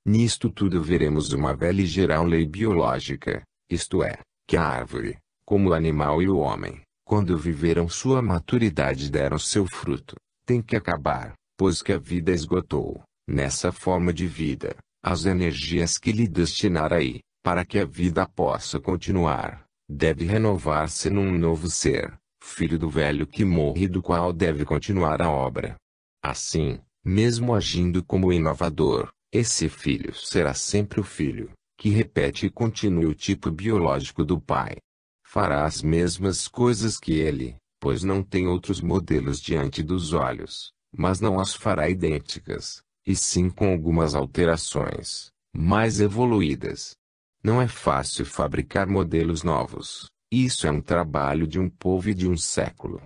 Nisto tudo veremos uma velha e geral lei biológica, isto é, que a árvore, como o animal e o homem, quando viveram sua maturidade e deram seu fruto, tem que acabar, pois que a vida esgotou, nessa forma de vida, as energias que lhe destinara aí, para que a vida possa continuar, deve renovar-se num novo ser, filho do velho que morre e do qual deve continuar a obra. Assim, mesmo agindo como inovador, esse filho será sempre o filho, que repete e continua o tipo biológico do pai. Fará as mesmas coisas que ele, pois não tem outros modelos diante dos olhos, mas não as fará idênticas, e sim com algumas alterações, mais evoluídas. Não é fácil fabricar modelos novos, isso é um trabalho de um povo e de um século.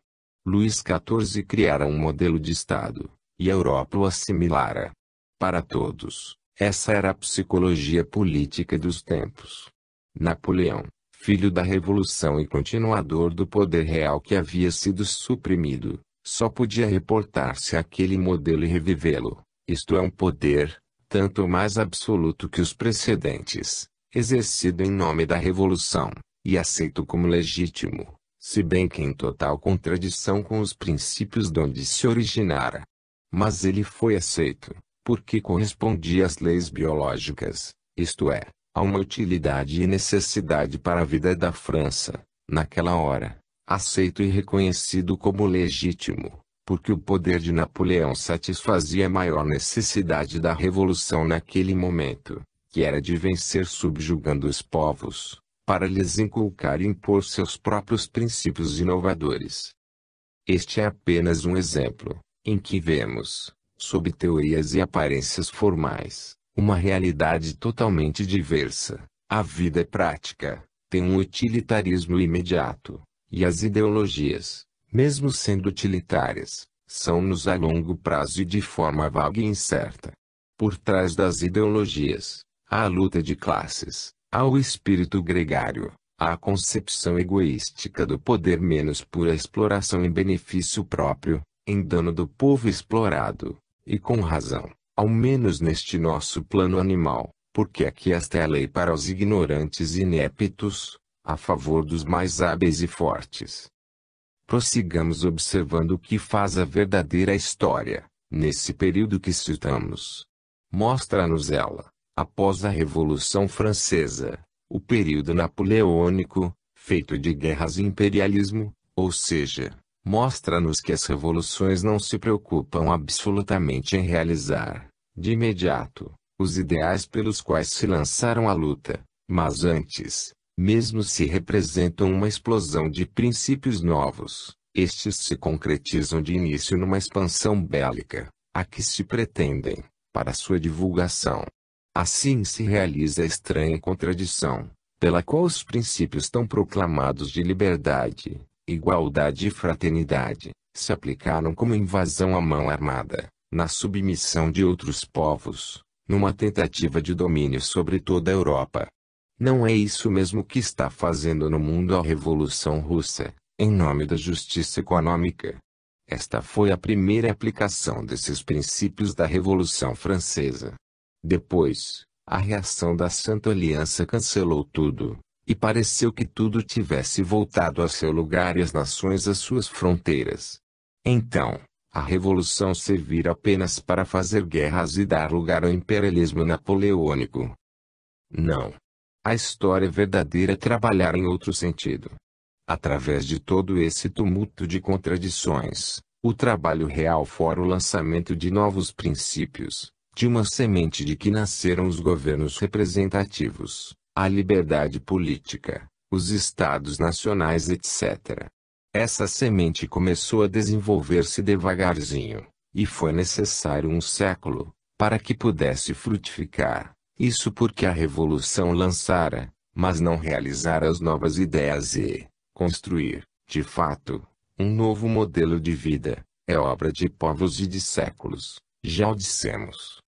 Luís XIV criara um modelo de Estado, e a Europa o assimilara. Para todos, essa era a psicologia política dos tempos. Napoleão, filho da Revolução e continuador do poder real que havia sido suprimido, só podia reportar-se àquele modelo e revivê-lo, isto é um poder, tanto mais absoluto que os precedentes, exercido em nome da Revolução, e aceito como legítimo, se bem que em total contradição com os princípios de onde se originara. Mas ele foi aceito, porque correspondia às leis biológicas, isto é, a uma utilidade e necessidade para a vida da França, naquela hora, aceito e reconhecido como legítimo, porque o poder de Napoleão satisfazia a maior necessidade da Revolução naquele momento, que era de vencer subjugando os povos, para lhes inculcar e impor seus próprios princípios inovadores. Este é apenas um exemplo, em que vemos, sob teorias e aparências formais, uma realidade totalmente diversa. A vida é prática, tem um utilitarismo imediato, e as ideologias, mesmo sendo utilitárias, são-nos a longo prazo e de forma vaga e incerta. Por trás das ideologias, há a luta de classes, há o espírito gregário, há a concepção egoística do poder menos pura exploração em benefício próprio, em dano do povo explorado, e com razão, ao menos neste nosso plano animal, porque aqui esta é a lei para os ignorantes e ineptos, a favor dos mais hábeis e fortes. Prossigamos observando o que faz a verdadeira história, nesse período que citamos. Mostra-nos ela, após a Revolução Francesa, o período napoleônico, feito de guerras e imperialismo, ou seja, mostra-nos que as revoluções não se preocupam absolutamente em realizar, de imediato, os ideais pelos quais se lançaram à luta, mas antes, mesmo se representam uma explosão de princípios novos, estes se concretizam de início numa expansão bélica, a que se pretendem, para sua divulgação. Assim se realiza a estranha contradição, pela qual os princípios tão proclamados de liberdade, igualdade e fraternidade, se aplicaram como invasão à mão armada, na submissão de outros povos, numa tentativa de domínio sobre toda a Europa. Não é isso mesmo que está fazendo no mundo a Revolução Russa, em nome da justiça econômica. Esta foi a primeira aplicação desses princípios da Revolução Francesa. Depois, a reação da Santa Aliança cancelou tudo, e pareceu que tudo tivesse voltado a seu lugar e as nações às suas fronteiras. Então, a Revolução servira apenas para fazer guerras e dar lugar ao imperialismo napoleônico. Não. A história verdadeira trabalhara em outro sentido. Através de todo esse tumulto de contradições, o trabalho real fora o lançamento de novos princípios, de uma semente de que nasceram os governos representativos, a liberdade política, os estados nacionais etc. Essa semente começou a desenvolver-se devagarzinho, e foi necessário um século, para que pudesse frutificar. Isso porque a Revolução lançara, mas não realizara as novas ideias e construir, de fato, um novo modelo de vida, é obra de povos e de séculos, já o dissemos.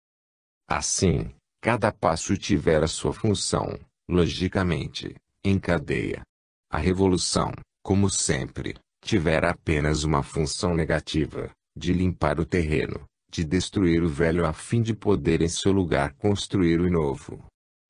Assim, cada passo tivera sua função, logicamente, em cadeia. A Revolução, como sempre, tivera apenas uma função negativa, de limpar o terreno, de destruir o velho a fim de poder em seu lugar construir o novo.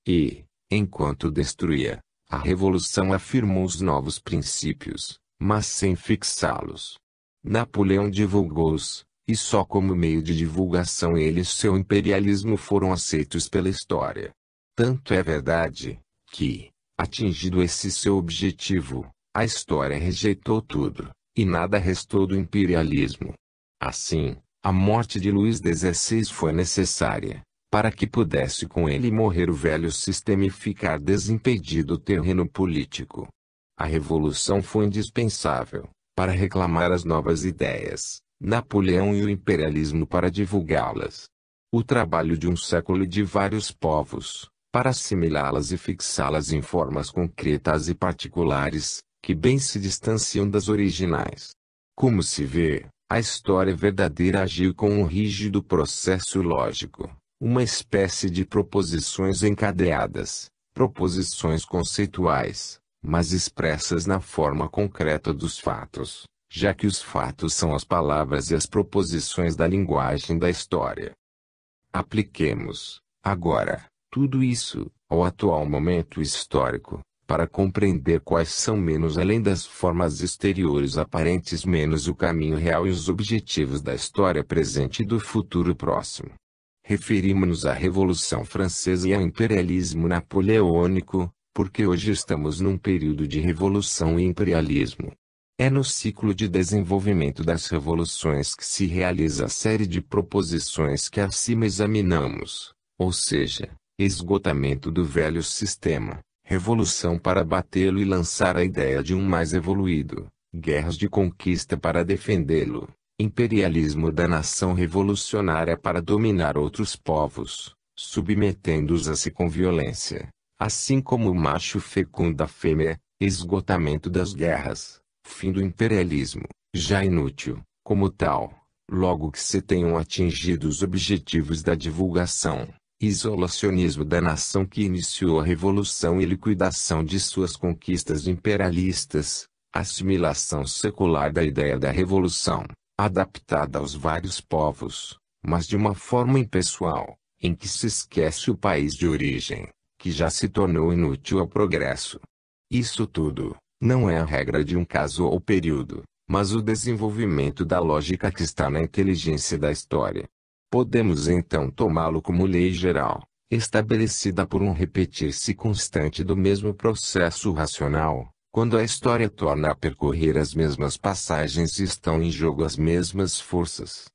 E, enquanto destruía, a revolução afirmou os novos princípios, mas sem fixá-los. Napoleão divulgou-os, e só como meio de divulgação ele e seu imperialismo foram aceitos pela história. Tanto é verdade, que, atingido esse seu objetivo, a história rejeitou tudo, e nada restou do imperialismo. Assim, a morte de Luís XVI foi necessária, para que pudesse com ele morrer o velho sistema e ficar desimpedido o terreno político. A revolução foi indispensável, para reclamar as novas ideias, Napoleão e o imperialismo para divulgá-las. O trabalho de um século e de vários povos, para assimilá-las e fixá-las em formas concretas e particulares, que bem se distanciam das originais. Como se vê, a história verdadeira agiu com um rígido processo lógico, uma espécie de proposições encadeadas, proposições conceituais, mas expressas na forma concreta dos fatos, já que os fatos são as palavras e as proposições da linguagem da história. Apliquemos, agora, tudo isso, ao atual momento histórico, para compreender quais são menos além das formas exteriores aparentes menos o caminho real e os objetivos da história presente e do futuro próximo. Referimos-nos à Revolução Francesa e ao imperialismo napoleônico, porque hoje estamos num período de revolução e imperialismo. É no ciclo de desenvolvimento das revoluções que se realiza a série de proposições que acima examinamos, ou seja, esgotamento do velho sistema, revolução para batê-lo e lançar a ideia de um mais evoluído, guerras de conquista para defendê-lo, imperialismo da nação revolucionária para dominar outros povos, submetendo-os com violência, assim como o macho fecunda a fêmea, esgotamento das guerras, fim do imperialismo, já inútil, como tal, logo que se tenham atingido os objetivos da divulgação. Isolacionismo da nação que iniciou a revolução e liquidação de suas conquistas imperialistas, assimilação secular da ideia da revolução, adaptada aos vários povos, mas de uma forma impessoal, em que se esquece o país de origem, que já se tornou inútil ao progresso. Isso tudo, não é a regra de um caso ou período, mas o desenvolvimento da lógica que está na inteligência da história. Podemos então tomá-lo como lei geral, estabelecida por um repetir-se constante do mesmo processo racional, quando a história torna a percorrer as mesmas passagens e estão em jogo as mesmas forças.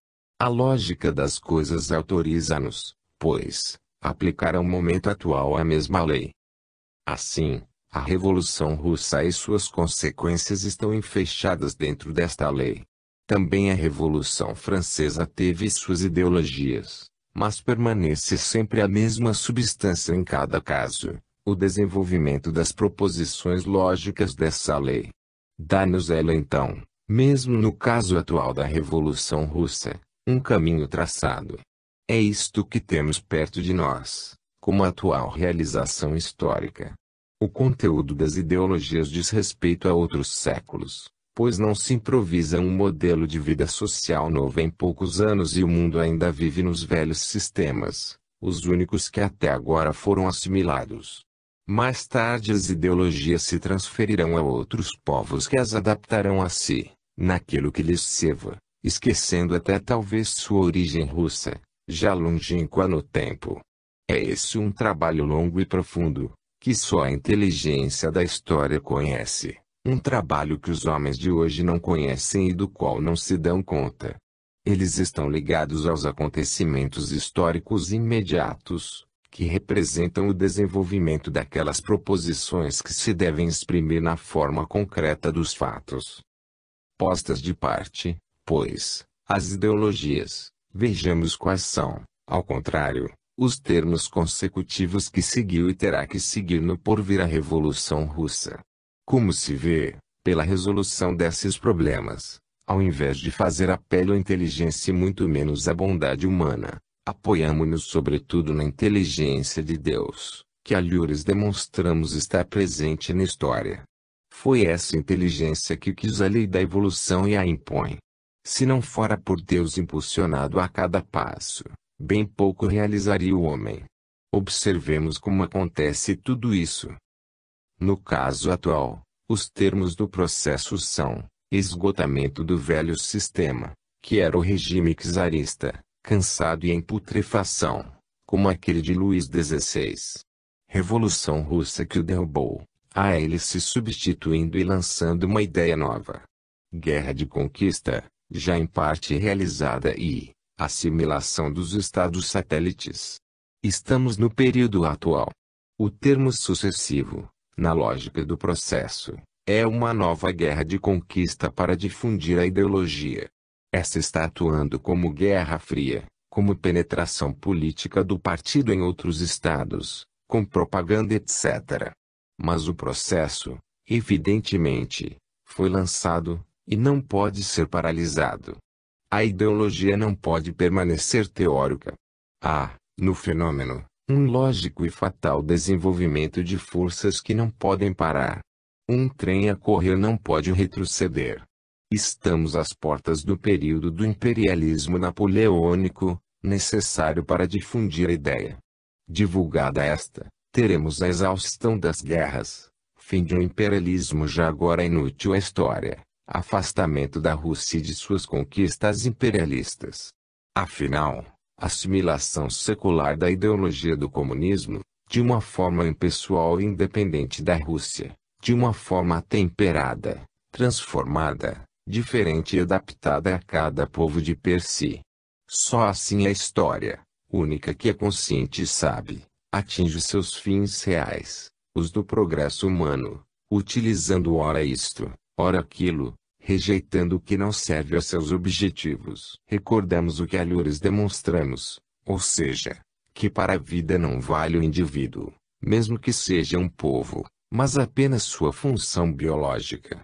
A lógica das coisas autoriza-nos, pois, a aplicar ao momento atual a mesma lei. Assim, a Revolução Russa e suas consequências estão enfeixadas dentro desta lei. Também a Revolução Francesa teve suas ideologias, mas permanece sempre a mesma substância em cada caso, o desenvolvimento das proposições lógicas dessa lei. Dá-nos ela então, mesmo no caso atual da Revolução Russa, um caminho traçado. É isto que temos perto de nós, como atual realização histórica. O conteúdo das ideologias diz respeito a outros séculos, pois não se improvisa um modelo de vida social novo em poucos anos e o mundo ainda vive nos velhos sistemas, os únicos que até agora foram assimilados. Mais tarde as ideologias se transferirão a outros povos que as adaptarão a si, naquilo que lhes sirva, esquecendo até talvez sua origem russa, já longínqua no tempo. É esse um trabalho longo e profundo, que só a inteligência da história conhece. Um trabalho que os homens de hoje não conhecem e do qual não se dão conta. Eles estão ligados aos acontecimentos históricos imediatos, que representam o desenvolvimento daquelas proposições que se devem exprimir na forma concreta dos fatos. Postas de parte, pois, as ideologias, vejamos quais são, ao contrário, os termos consecutivos que seguiu e terá que seguir no porvir a Revolução Russa. Como se vê, pela resolução desses problemas, ao invés de fazer apelo à inteligência e muito menos à bondade humana, apoiamo-nos sobretudo na inteligência de Deus, que a lhes demonstramos estar presente na história. Foi essa inteligência que quis a lei da evolução e a impõe. Se não fora por Deus impulsionado a cada passo, bem pouco realizaria o homem. Observemos como acontece tudo isso. No caso atual, os termos do processo são: esgotamento do velho sistema, que era o regime czarista, cansado e em putrefação, como aquele de Luís XVI. Revolução Russa que o derrubou, a ele se substituindo e lançando uma ideia nova. Guerra de conquista, já em parte realizada, e assimilação dos estados satélites. Estamos no período atual. O termo sucessivo, na lógica do processo, é uma nova guerra de conquista para difundir a ideologia. Essa está atuando como Guerra Fria, como penetração política do partido em outros estados, com propaganda etc. Mas o processo, evidentemente, foi lançado, e não pode ser paralisado. A ideologia não pode permanecer teórica. Há, no fenômeno, um lógico e fatal desenvolvimento de forças que não podem parar. Um trem a correr não pode retroceder. Estamos às portas do período do imperialismo napoleônico, necessário para difundir a ideia. Divulgada esta, teremos a exaustão das guerras, fim de um imperialismo já agora inútil à história, afastamento da Rússia e de suas conquistas imperialistas. Afinal, assimilação secular da ideologia do comunismo, de uma forma impessoal e independente da Rússia, de uma forma atemperada, transformada, diferente e adaptada a cada povo de per si. Só assim a história, única que é consciente e sabe, atinge seus fins reais, os do progresso humano, utilizando ora isto, ora aquilo, rejeitando o que não serve a seus objetivos. Recordamos o que alhures demonstramos, ou seja, que para a vida não vale o indivíduo, mesmo que seja um povo, mas apenas sua função biológica.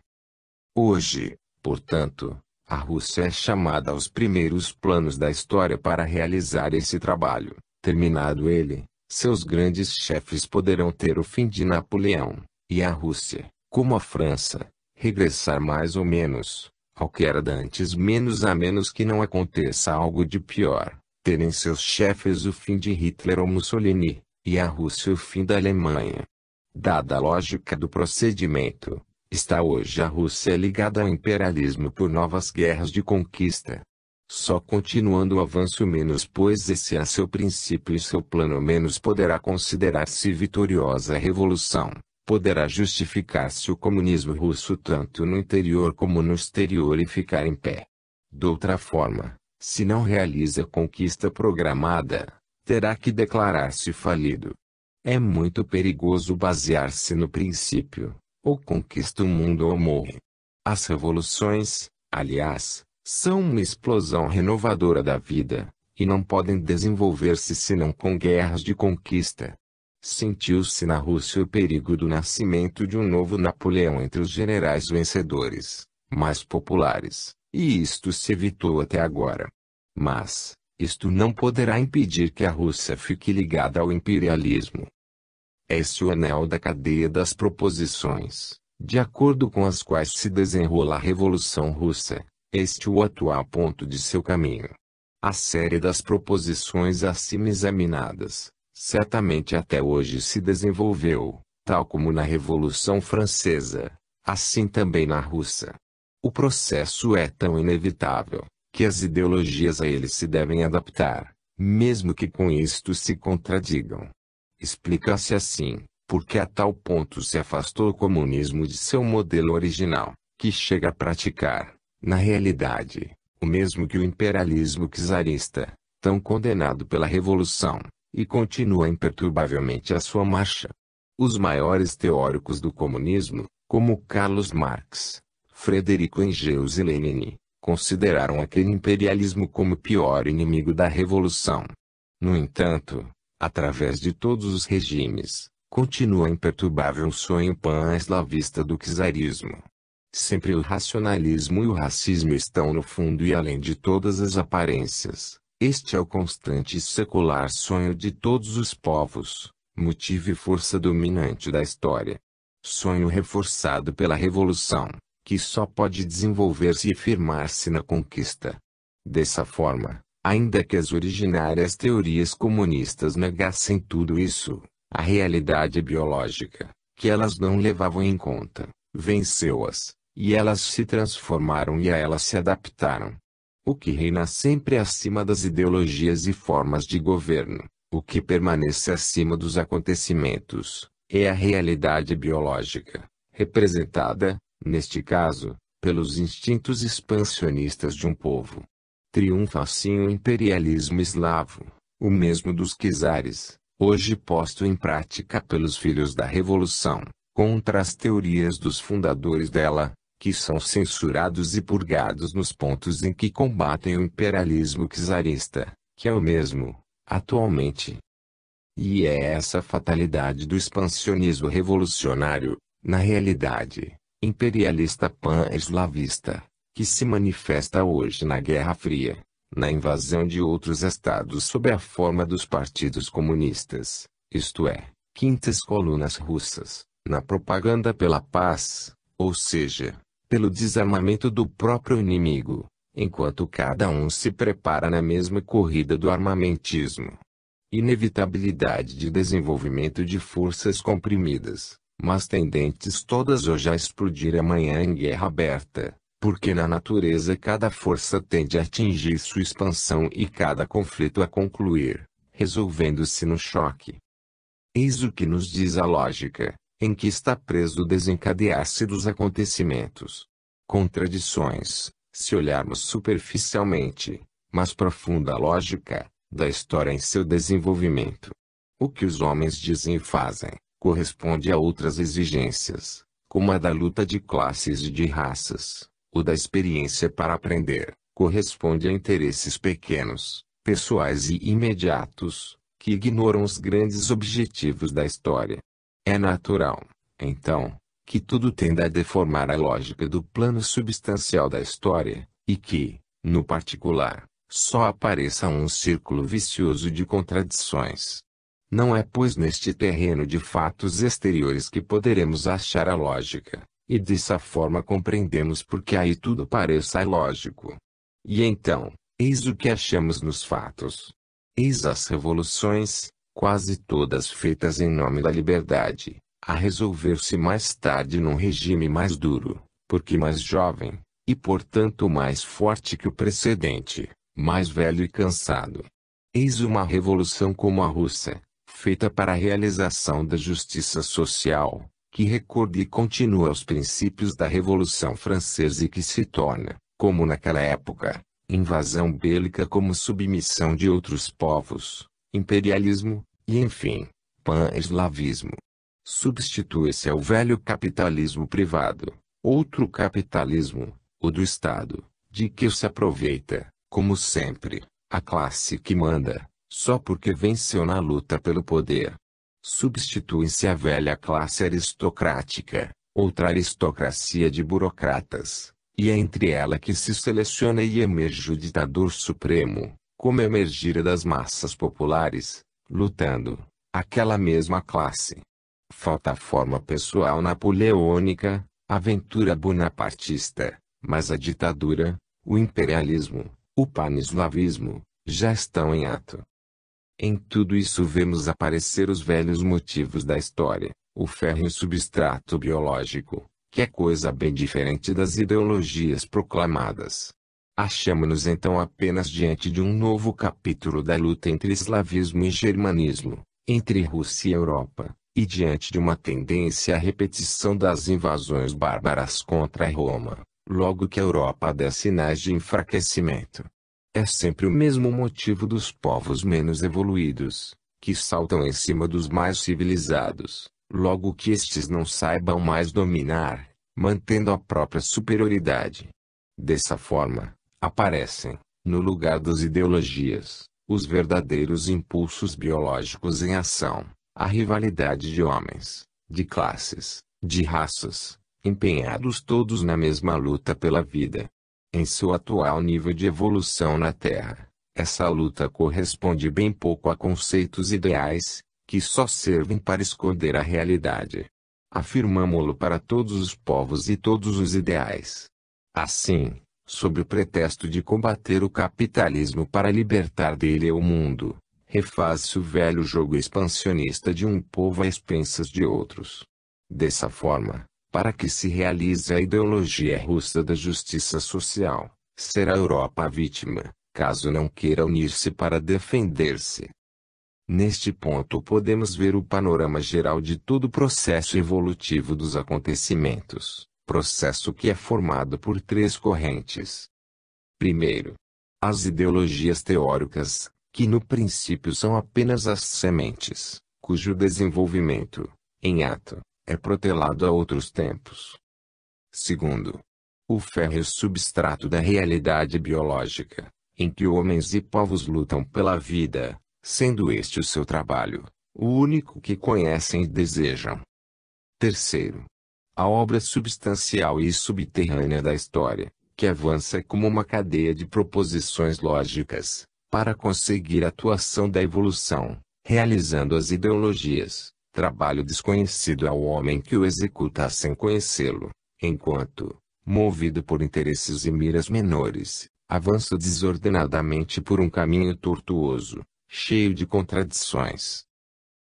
Hoje, portanto, a Rússia é chamada aos primeiros planos da história para realizar esse trabalho. Terminado ele, seus grandes chefes poderão ter o fim de Napoleão, e a Rússia, como a França, regressar mais ou menos, ao que era dantes, menos a menos que não aconteça algo de pior, terem seus chefes o fim de Hitler ou Mussolini, e a Rússia o fim da Alemanha. Dada a lógica do procedimento, está hoje a Rússia ligada ao imperialismo por novas guerras de conquista. Só continuando o avanço menos, pois esse é seu princípio e seu plano, menos poderá considerar-se vitoriosa a revolução, poderá justificar-se o comunismo russo tanto no interior como no exterior e ficar em pé. De outra forma, se não realiza a conquista programada, terá que declarar-se falido. É muito perigoso basear-se no princípio: ou conquista o mundo ou morre. As revoluções, aliás, são uma explosão renovadora da vida, e não podem desenvolver-se senão com guerras de conquista. Sentiu-se na Rússia o perigo do nascimento de um novo Napoleão entre os generais vencedores, mais populares, e isto se evitou até agora. Mas, isto não poderá impedir que a Rússia fique ligada ao imperialismo. Esse é o anel da cadeia das proposições, de acordo com as quais se desenrola a Revolução Russa. Este é o atual ponto de seu caminho. A série das proposições acima examinadas, certamente até hoje se desenvolveu, tal como na Revolução Francesa, assim também na Russa. O processo é tão inevitável, que as ideologias a ele se devem adaptar, mesmo que com isto se contradigam. Explica-se assim, porque a tal ponto se afastou o comunismo de seu modelo original, que chega a praticar, na realidade, o mesmo que o imperialismo czarista, tão condenado pela Revolução, e continua imperturbavelmente a sua marcha. Os maiores teóricos do comunismo, como Carlos Marx, Frederico Engels e Lenin, consideraram aquele imperialismo como o pior inimigo da Revolução. No entanto, através de todos os regimes, continua imperturbável o sonho pan-eslavista do czarismo. Sempre o racionalismo e o racismo estão no fundo e além de todas as aparências. Este é o constante e secular sonho de todos os povos, motivo e força dominante da história. Sonho reforçado pela Revolução, que só pode desenvolver-se e firmar-se na conquista. Dessa forma, ainda que as originárias teorias comunistas negassem tudo isso, a realidade biológica, que elas não levavam em conta, venceu-as, e elas se transformaram e a elas se adaptaram. O que reina sempre acima das ideologias e formas de governo, o que permanece acima dos acontecimentos, é a realidade biológica, representada, neste caso, pelos instintos expansionistas de um povo. Triunfa assim o imperialismo eslavo, o mesmo dos czares, hoje posto em prática pelos filhos da Revolução, contra as teorias dos fundadores dela, que são censurados e purgados nos pontos em que combatem o imperialismo czarista, que é o mesmo, atualmente. E é essa fatalidade do expansionismo revolucionário, na realidade, imperialista pan-eslavista, que se manifesta hoje na Guerra Fria, na invasão de outros estados sob a forma dos partidos comunistas, isto é, quintas colunas russas, na propaganda pela paz, ou seja, pelo desarmamento do próprio inimigo, enquanto cada um se prepara na mesma corrida do armamentismo. Inevitabilidade de desenvolvimento de forças comprimidas, mas tendentes todas hoje a explodir amanhã em guerra aberta, porque na natureza cada força tende a atingir sua expansão e cada conflito a concluir, resolvendo-se no choque. Eis o que nos diz a lógica, em que está preso o desencadear-se dos acontecimentos. Contradições, se olharmos superficialmente, mas profunda lógica, da história em seu desenvolvimento. O que os homens dizem e fazem, corresponde a outras exigências, como a da luta de classes e de raças, o da experiência para aprender, corresponde a interesses pequenos, pessoais e imediatos, que ignoram os grandes objetivos da história. É natural, então, que tudo tenda a deformar a lógica do plano substancial da história, e que, no particular, só apareça um círculo vicioso de contradições. Não é pois neste terreno de fatos exteriores que poderemos achar a lógica, e dessa forma compreendemos porque aí tudo pareça ilógico. E então, eis o que achamos nos fatos. Eis as revoluções, quase todas feitas em nome da liberdade, a resolver-se mais tarde num regime mais duro, porque mais jovem, e portanto mais forte que o precedente, mais velho e cansado. Eis uma revolução como a russa, feita para a realização da justiça social, que recorda e continua os princípios da Revolução Francesa e que se torna, como naquela época, invasão bélica como submissão de outros povos, imperialismo, e enfim, pan-eslavismo. Substitui-se ao velho capitalismo privado, outro capitalismo, o do Estado, de que se aproveita, como sempre, a classe que manda, só porque venceu na luta pelo poder. Substitui-se a velha classe aristocrática, outra aristocracia de burocratas, e é entre ela que se seleciona e emerge o ditador supremo, como emergira das massas populares, lutando, aquela mesma classe. Falta a forma pessoal napoleônica, a aventura bonapartista, mas a ditadura, o imperialismo, o pan-eslavismo, já estão em ato. Em tudo isso vemos aparecer os velhos motivos da história, o férreo substrato biológico, que é coisa bem diferente das ideologias proclamadas. Achamo-nos então apenas diante de um novo capítulo da luta entre eslavismo e germanismo, entre Rússia e Europa, e diante de uma tendência à repetição das invasões bárbaras contra Roma, logo que a Europa dê sinais de enfraquecimento. É sempre o mesmo motivo dos povos menos evoluídos, que saltam em cima dos mais civilizados, logo que estes não saibam mais dominar, mantendo a própria superioridade. Dessa forma, aparecem, no lugar das ideologias, os verdadeiros impulsos biológicos em ação, a rivalidade de homens, de classes, de raças, empenhados todos na mesma luta pela vida. Em seu atual nível de evolução na Terra, essa luta corresponde bem pouco a conceitos ideais, que só servem para esconder a realidade. Afirmamo-lo para todos os povos e todos os ideais. Assim, sob o pretexto de combater o capitalismo para libertar dele o mundo, refaz-se o velho jogo expansionista de um povo às expensas de outros. Dessa forma, para que se realize a ideologia russa da justiça social, será a Europa a vítima, caso não queira unir-se para defender-se. Neste ponto podemos ver o panorama geral de todo o processo evolutivo dos acontecimentos, processo que é formado por três correntes. Primeiro, as ideologias teóricas, que no princípio são apenas as sementes, cujo desenvolvimento, em ato, é protelado a outros tempos. Segundo, o férreo substrato da realidade biológica, em que homens e povos lutam pela vida, sendo este o seu trabalho, o único que conhecem e desejam. Terceiro, a obra substancial e subterrânea da história, que avança como uma cadeia de proposições lógicas, para conseguir a atuação da evolução, realizando as ideologias, trabalho desconhecido ao homem que o executa sem conhecê-lo, enquanto, movido por interesses e miras menores, avança desordenadamente por um caminho tortuoso, cheio de contradições.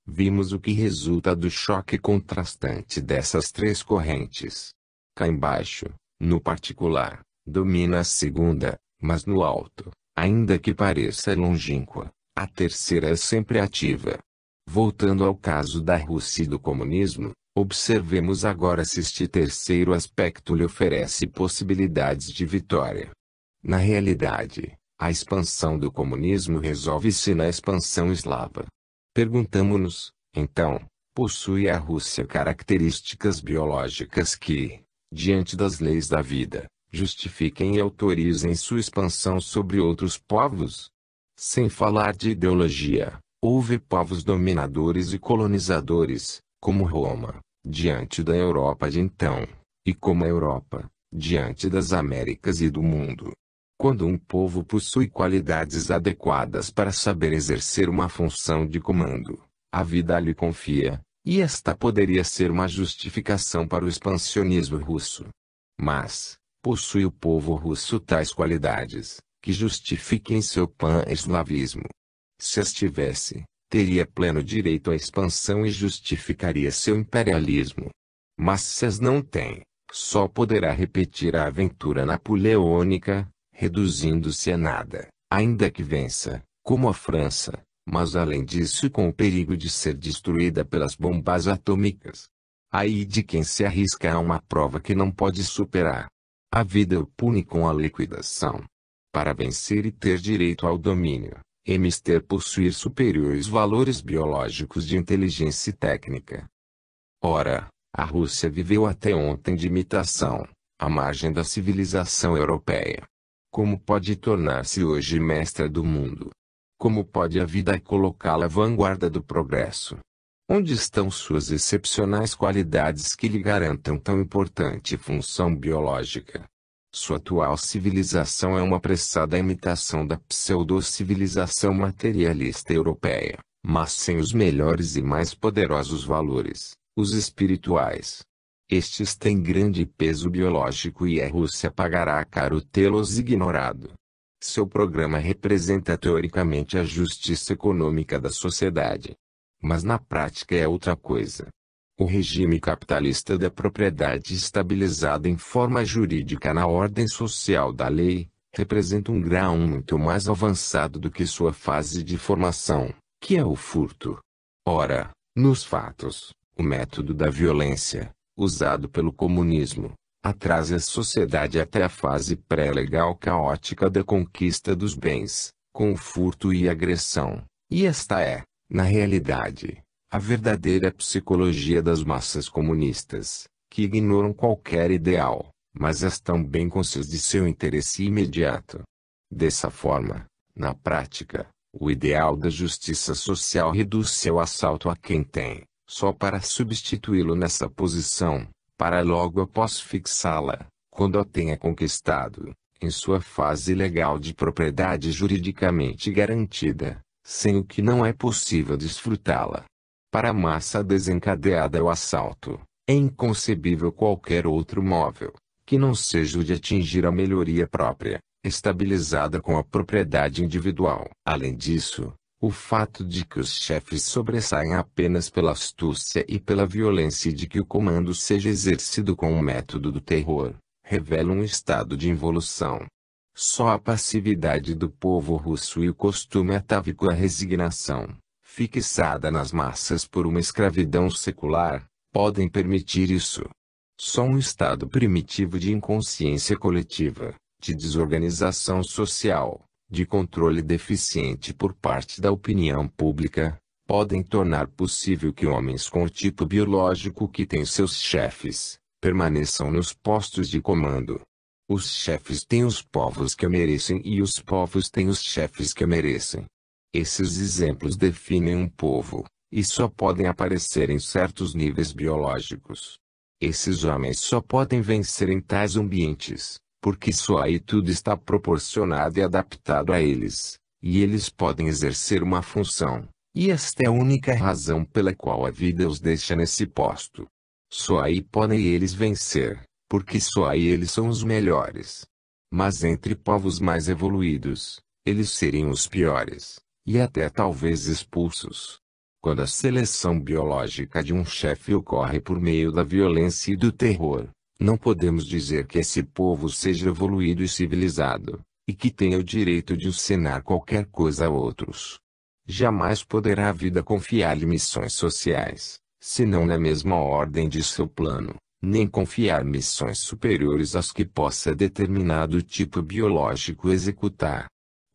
Vimos o que resulta do choque contrastante dessas três correntes. Cá embaixo, no particular, domina a segunda, mas no alto, ainda que pareça longínqua, a terceira é sempre ativa. Voltando ao caso da Rússia e do comunismo, observemos agora se este terceiro aspecto lhe oferece possibilidades de vitória. Na realidade, a expansão do comunismo resolve-se na expansão eslava. Perguntamo-nos, então, possui a Rússia características biológicas que, diante das leis da vida, justifiquem e autorizem sua expansão sobre outros povos? Sem falar de ideologia, houve povos dominadores e colonizadores, como Roma, diante da Europa de então, e como a Europa, diante das Américas e do mundo. Quando um povo possui qualidades adequadas para saber exercer uma função de comando, a vida lhe confia, e esta poderia ser uma justificação para o expansionismo russo. Mas, possui o povo russo tais qualidades, que justifiquem seu pan-eslavismo? Se as tivesse, teria pleno direito à expansão e justificaria seu imperialismo. Mas se as não tem, só poderá repetir a aventura napoleônica, reduzindo-se a nada, ainda que vença, como a França, mas além disso com o perigo de ser destruída pelas bombas atômicas. Aí de quem se arrisca a uma prova que não pode superar. A vida o pune com a liquidação. Para vencer e ter direito ao domínio, é mister possuir superiores valores biológicos de inteligência e técnica. Ora, a Rússia viveu até ontem de imitação, à margem da civilização europeia. Como pode tornar-se hoje mestra do mundo? Como pode a vida colocá-la à vanguarda do progresso? Onde estão suas excepcionais qualidades que lhe garantam tão importante função biológica? Sua atual civilização é uma apressada imitação da pseudo-civilização materialista europeia, mas sem os melhores e mais poderosos valores, os espirituais. Estes têm grande peso biológico e a Rússia pagará caro tê-los ignorado. Seu programa representa teoricamente a justiça econômica da sociedade. Mas na prática é outra coisa. O regime capitalista da propriedade estabilizada em forma jurídica na ordem social da lei, representa um grau muito mais avançado do que sua fase de formação, que é o furto. Ora, nos fatos, o método da violência, usado pelo comunismo, atrasa a sociedade até a fase pré-legal caótica da conquista dos bens, com o furto e agressão, e esta é, na realidade, a verdadeira psicologia das massas comunistas, que ignoram qualquer ideal, mas estão bem conscientes de seu interesse imediato. Dessa forma, na prática, o ideal da justiça social reduz-se ao assalto a quem tem, só para substituí-lo nessa posição, para logo após fixá-la, quando a tenha conquistado, em sua fase legal de propriedade juridicamente garantida, sem o que não é possível desfrutá-la. Para a massa desencadeada o assalto, É inconcebível qualquer outro móvel, que não seja o de atingir a melhoria própria, estabilizada com a propriedade individual. Além disso, o fato de que os chefes sobressaem apenas pela astúcia e pela violência e de que o comando seja exercido com o método do terror, revela um estado de involução. Só a passividade do povo russo e o costume atávico à resignação, fixada nas massas por uma escravidão secular, podem permitir isso. Só um estado primitivo de inconsciência coletiva, de desorganização social, de controle deficiente por parte da opinião pública, podem tornar possível que homens com o tipo biológico que têm seus chefes, permaneçam nos postos de comando. Os chefes têm os povos que o merecem e os povos têm os chefes que o merecem. Esses exemplos definem um povo, e só podem aparecer em certos níveis biológicos. Esses homens só podem vencer em tais ambientes, porque só aí tudo está proporcionado e adaptado a eles, e eles podem exercer uma função, e esta é a única razão pela qual a vida os deixa nesse posto. Só aí podem eles vencer, porque só aí eles são os melhores. Mas entre povos mais evoluídos, eles seriam os piores, e até talvez expulsos. Quando a seleção biológica de um chefe ocorre por meio da violência e do terror, não podemos dizer que esse povo seja evoluído e civilizado, e que tenha o direito de ensinar qualquer coisa a outros. Jamais poderá a vida confiar-lhe missões sociais, senão na mesma ordem de seu plano, nem confiar missões superiores às que possa determinado tipo biológico executar.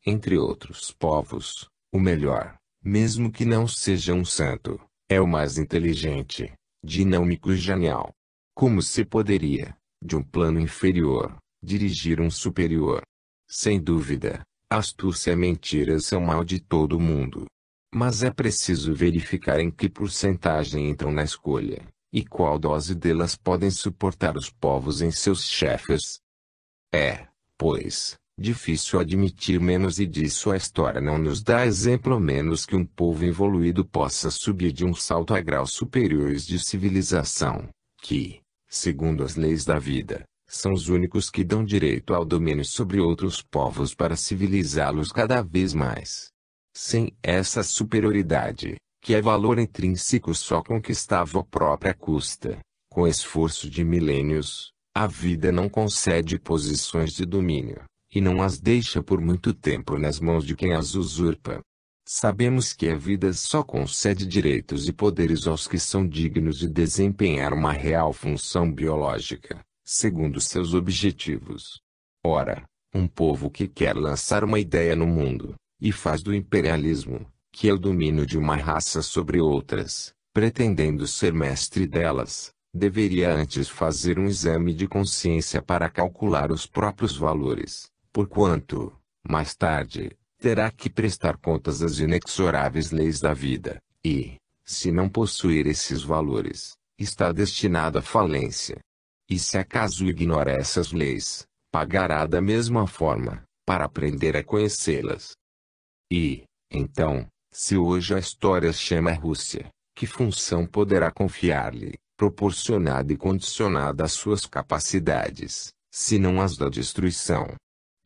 Entre outros povos, o melhor, mesmo que não seja um santo, é o mais inteligente, dinâmico e genial. Como se poderia, de um plano inferior, dirigir um superior? Sem dúvida, astúcia e mentira são mal de todo mundo. Mas é preciso verificar em que porcentagem entram na escolha, e qual dose delas podem suportar os povos em seus chefes. É, pois, difícil admitir menos e disso a história não nos dá exemplo menos que um povo evoluído possa subir de um salto a graus superiores de civilização, que, segundo as leis da vida, são os únicos que dão direito ao domínio sobre outros povos para civilizá-los cada vez mais. Sem essa superioridade, que é valor intrínseco só conquistável à própria custa, com esforço de milênios, a vida não concede posições de domínio, e não as deixa por muito tempo nas mãos de quem as usurpa. Sabemos que a vida só concede direitos e poderes aos que são dignos de desempenhar uma real função biológica, segundo seus objetivos. Ora, um povo que quer lançar uma ideia no mundo, e faz do imperialismo, que é o domínio de uma raça sobre outras, pretendendo ser mestre delas, deveria antes fazer um exame de consciência para calcular os próprios valores, porquanto, mais tarde, terá que prestar contas às inexoráveis leis da vida, e, se não possuir esses valores, está destinado à falência. E se acaso ignora essas leis, pagará da mesma forma, para aprender a conhecê-las. E, então, se hoje a história chama a Rússia, que função poderá confiar-lhe, proporcionada e condicionada às suas capacidades, se não as da destruição?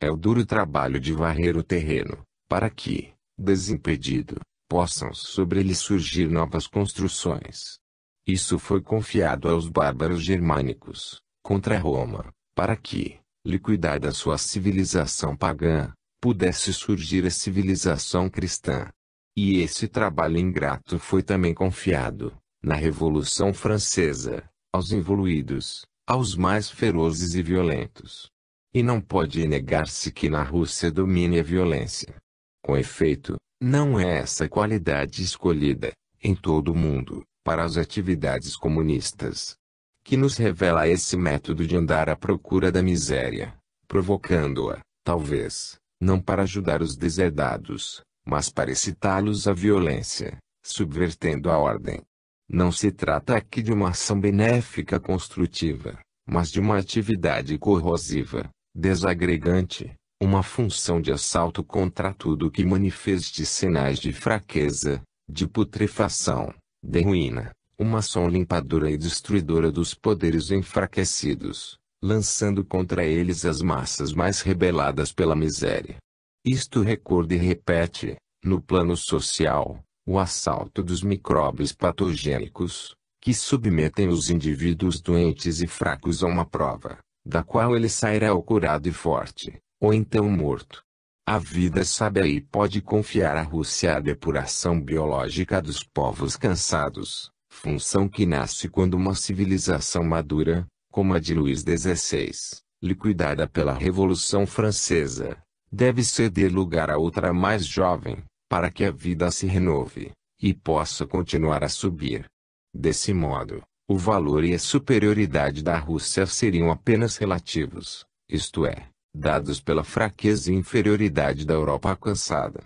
É o duro trabalho de varrer o terreno, para que, desimpedido, possam sobre ele surgir novas construções. Isso foi confiado aos bárbaros germânicos, contra Roma, para que, liquidada a sua civilização pagã, pudesse surgir a civilização cristã. E esse trabalho ingrato foi também confiado, na Revolução Francesa, aos evoluídos, aos mais ferozes e violentos. E não pode negar-se que na Rússia domine a violência. Com efeito, não é essa qualidade escolhida, em todo o mundo, para as atividades comunistas, que nos revela esse método de andar à procura da miséria, provocando-a, talvez, não para ajudar os deserdados, mas para excitá-los à violência, subvertendo a ordem. Não se trata aqui de uma ação benéfica construtiva, mas de uma atividade corrosiva, desagregante, uma função de assalto contra tudo que manifeste sinais de fraqueza, de putrefação, de ruína, uma ação limpadora e destruidora dos poderes enfraquecidos, lançando contra eles as massas mais rebeladas pela miséria. Isto recorda e repete, no plano social, o assalto dos micróbios patogênicos, que submetem os indivíduos doentes e fracos a uma prova, da qual ele sairá ou curado e forte, ou então morto. A vida sabe e pode confiar à Rússia a depuração biológica dos povos cansados, função que nasce quando uma civilização madura, como a de Luís XVI, liquidada pela Revolução Francesa, deve ceder lugar a outra mais jovem, para que a vida se renove, e possa continuar a subir. Desse modo, o valor e a superioridade da Rússia seriam apenas relativos, isto é, dados pela fraqueza e inferioridade da Europa cansada.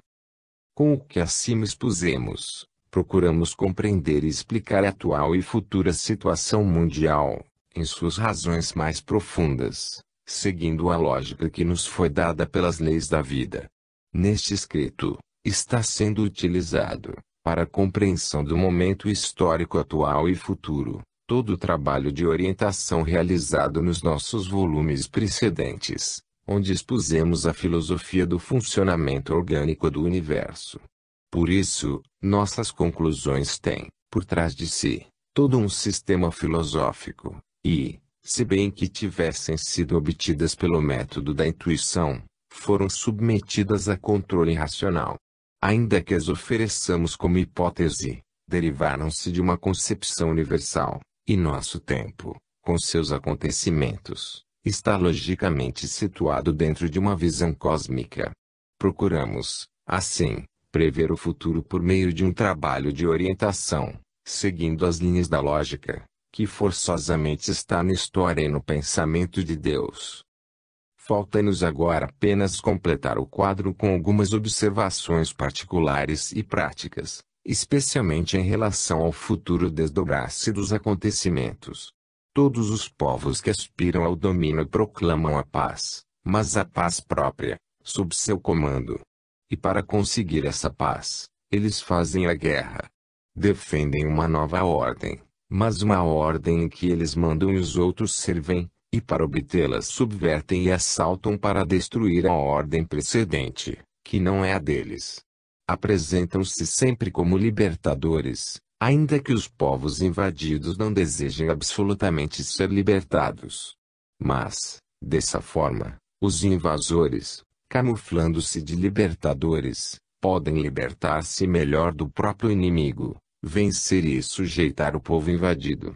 Com o que acima expusemos, procuramos compreender e explicar a atual e futura situação mundial, em suas razões mais profundas, seguindo a lógica que nos foi dada pelas leis da vida. Neste escrito, está sendo utilizado, para a compreensão do momento histórico atual e futuro, todo o trabalho de orientação realizado nos nossos volumes precedentes, onde expusemos a filosofia do funcionamento orgânico do universo. Por isso, nossas conclusões têm, por trás de si, todo um sistema filosófico, e, se bem que tivessem sido obtidas pelo método da intuição, foram submetidas a controle racional. Ainda que as ofereçamos como hipótese, derivaram-se de uma concepção universal, e nosso tempo, com seus acontecimentos, está logicamente situado dentro de uma visão cósmica. Procuramos, assim, prever o futuro por meio de um trabalho de orientação, seguindo as linhas da lógica, que forçosamente está na história e no pensamento de Deus. Falta-nos agora apenas completar o quadro com algumas observações particulares e práticas, especialmente em relação ao futuro desdobrar-se dos acontecimentos. Todos os povos que aspiram ao domínio proclamam a paz, mas a paz própria, sob seu comando. E para conseguir essa paz, eles fazem a guerra. Defendem uma nova ordem, mas uma ordem em que eles mandam e os outros servem, e para obtê-la subvertem e assaltam para destruir a ordem precedente, que não é a deles. Apresentam-se sempre como libertadores, ainda que os povos invadidos não desejem absolutamente ser libertados. Mas, dessa forma, os invasores, camuflando-se de libertadores, podem libertar-se melhor do próprio inimigo, vencer e sujeitar o povo invadido.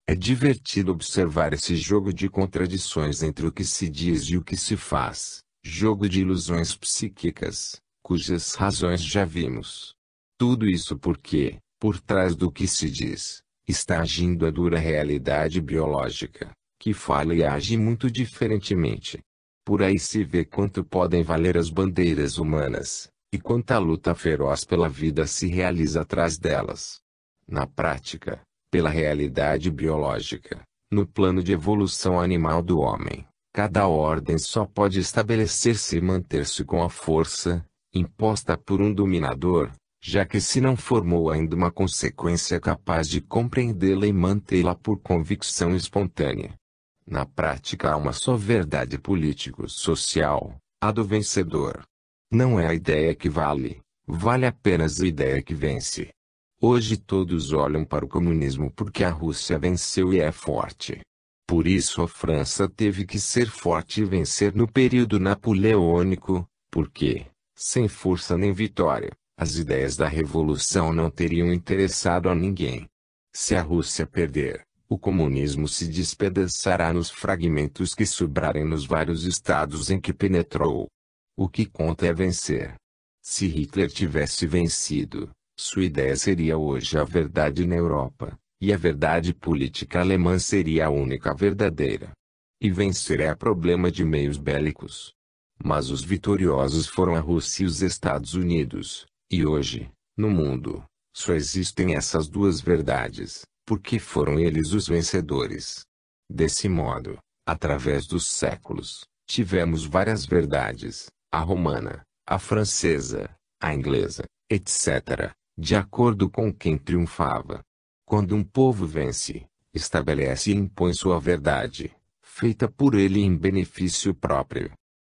É divertido observar esse jogo de contradições entre o que se diz e o que se faz, jogo de ilusões psíquicas, cujas razões já vimos. Tudo isso porque, por trás do que se diz, está agindo a dura realidade biológica, que fala e age muito diferentemente. Por aí se vê quanto podem valer as bandeiras humanas, e quanta luta feroz pela vida se realiza atrás delas. Na prática, pela realidade biológica, no plano de evolução animal do homem, cada ordem só pode estabelecer-se e manter-se com a força, imposta por um dominador, já que se não formou ainda uma consequência capaz de compreendê-la e mantê-la por convicção espontânea. Na prática há uma só verdade político-social, a do vencedor. Não é a ideia que vale, vale apenas a ideia que vence. Hoje todos olham para o comunismo porque a Rússia venceu e é forte. Por isso a França teve que ser forte e vencer no período napoleônico, porque, sem força nem vitória, as ideias da revolução não teriam interessado a ninguém. Se a Rússia perder, o comunismo se despedaçará nos fragmentos que sobrarem nos vários estados em que penetrou. O que conta é vencer. Se Hitler tivesse vencido, sua ideia seria hoje a verdade na Europa, e a verdade política alemã seria a única verdadeira. E vencer é problema de meios bélicos. Mas os vitoriosos foram a Rússia e os Estados Unidos, e hoje, no mundo, só existem essas duas verdades, porque foram eles os vencedores. Desse modo, através dos séculos, tivemos várias verdades, a romana, a francesa, a inglesa, etc., de acordo com quem triunfava. Quando um povo vence, estabelece e impõe sua verdade, feita por ele em benefício próprio.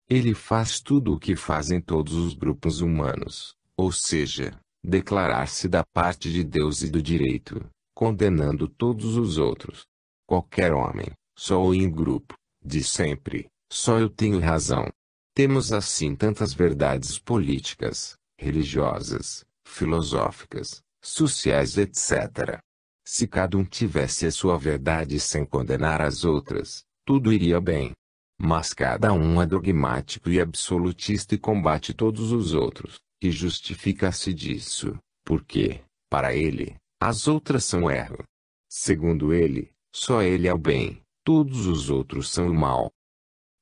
Ele faz tudo o que fazem todos os grupos humanos, ou seja, declarar-se da parte de Deus e do direito, condenando todos os outros. Qualquer homem, só ou em grupo, diz sempre, só eu tenho razão. Temos assim tantas verdades políticas, religiosas, filosóficas, sociais, etc. Se cada um tivesse a sua verdade sem condenar as outras, tudo iria bem. Mas cada um é dogmático e absolutista e combate todos os outros, e justifica-se disso, porque, para ele, as outras são o erro. Segundo ele, só ele é o bem, todos os outros são o mal.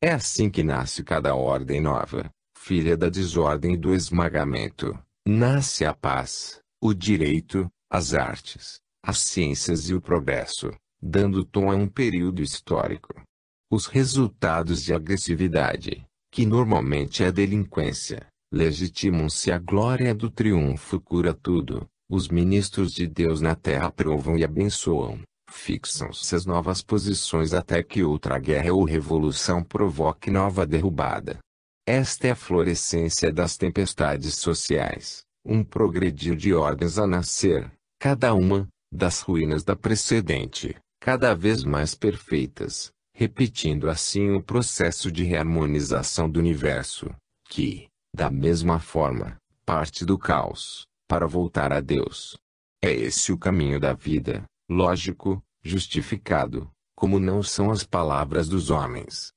É assim que nasce cada ordem nova, filha da desordem e do esmagamento. Nasce a paz, o direito, as artes, as ciências e o progresso, dando tom a um período histórico. Os resultados de agressividade, que normalmente é a delinquência, legitimam-se a glória do triunfo cura tudo. Os ministros de Deus na terra aprovam e abençoam, fixam-se as novas posições até que outra guerra ou revolução provoque nova derrubada. Esta é a florescência das tempestades sociais, um progredir de ordens a nascer, cada uma, das ruínas da precedente, cada vez mais perfeitas, repetindo assim o processo de reharmonização do universo, que, da mesma forma, parte do caos, para voltar a Deus. É esse o caminho da vida, lógico, justificado, como não são as palavras dos homens.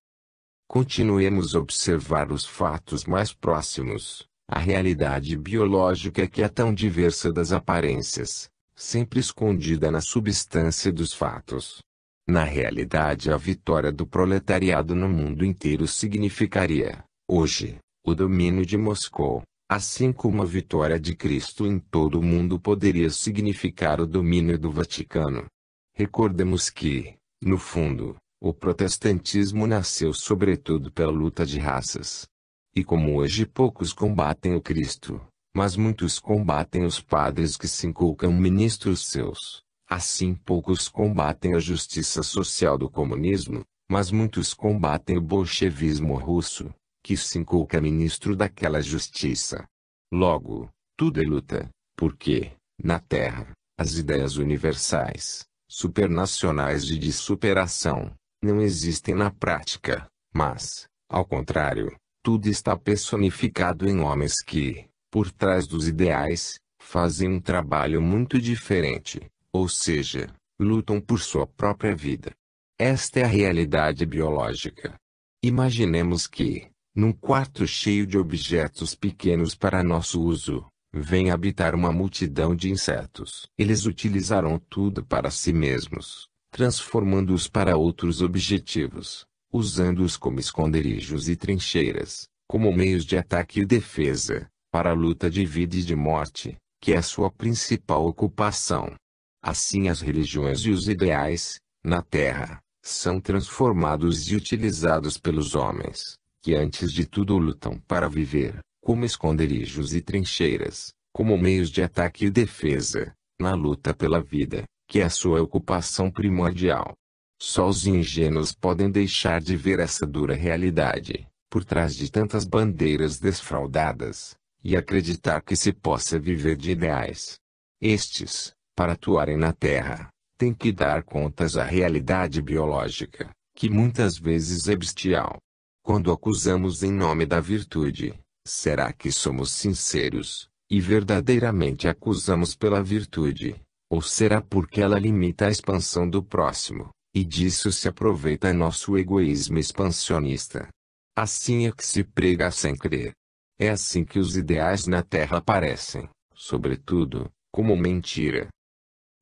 Continuemos a observar os fatos mais próximos, a realidade biológica que é tão diversa das aparências, sempre escondida na substância dos fatos. Na realidade, a vitória do proletariado no mundo inteiro significaria, hoje, o domínio de Moscou, assim como a vitória de Cristo em todo o mundo poderia significar o domínio do Vaticano. Recordemos que, no fundo, o protestantismo nasceu sobretudo pela luta de raças. E como hoje poucos combatem o Cristo, mas muitos combatem os padres que se inculcam ministros seus, assim poucos combatem a justiça social do comunismo, mas muitos combatem o bolchevismo russo, que se inculca ministro daquela justiça. Logo, tudo é luta, porque, na Terra, as ideias universais, supernacionais e de superação, não existem na prática, mas, ao contrário, tudo está personificado em homens que, por trás dos ideais, fazem um trabalho muito diferente, ou seja, lutam por sua própria vida. Esta é a realidade biológica. Imaginemos que, num quarto cheio de objetos pequenos para nosso uso, vem habitar uma multidão de insetos. Eles utilizarão tudo para si mesmos, transformando-os para outros objetivos, usando-os como esconderijos e trincheiras, como meios de ataque e defesa, para a luta de vida e de morte, que é sua principal ocupação. Assim as religiões e os ideais, na Terra, são transformados e utilizados pelos homens, que antes de tudo lutam para viver, como esconderijos e trincheiras, como meios de ataque e defesa, na luta pela vida, que é a sua ocupação primordial. Só os ingênuos podem deixar de ver essa dura realidade, por trás de tantas bandeiras desfraldadas, e acreditar que se possa viver de ideais. Estes, para atuarem na Terra, têm que dar contas à realidade biológica, que muitas vezes é bestial. Quando acusamos em nome da virtude, será que somos sinceros, e verdadeiramente acusamos pela virtude? Ou será porque ela limita a expansão do próximo, e disso se aproveita nosso egoísmo expansionista? Assim é que se prega sem crer. É assim que os ideais na Terra aparecem, sobretudo, como mentira.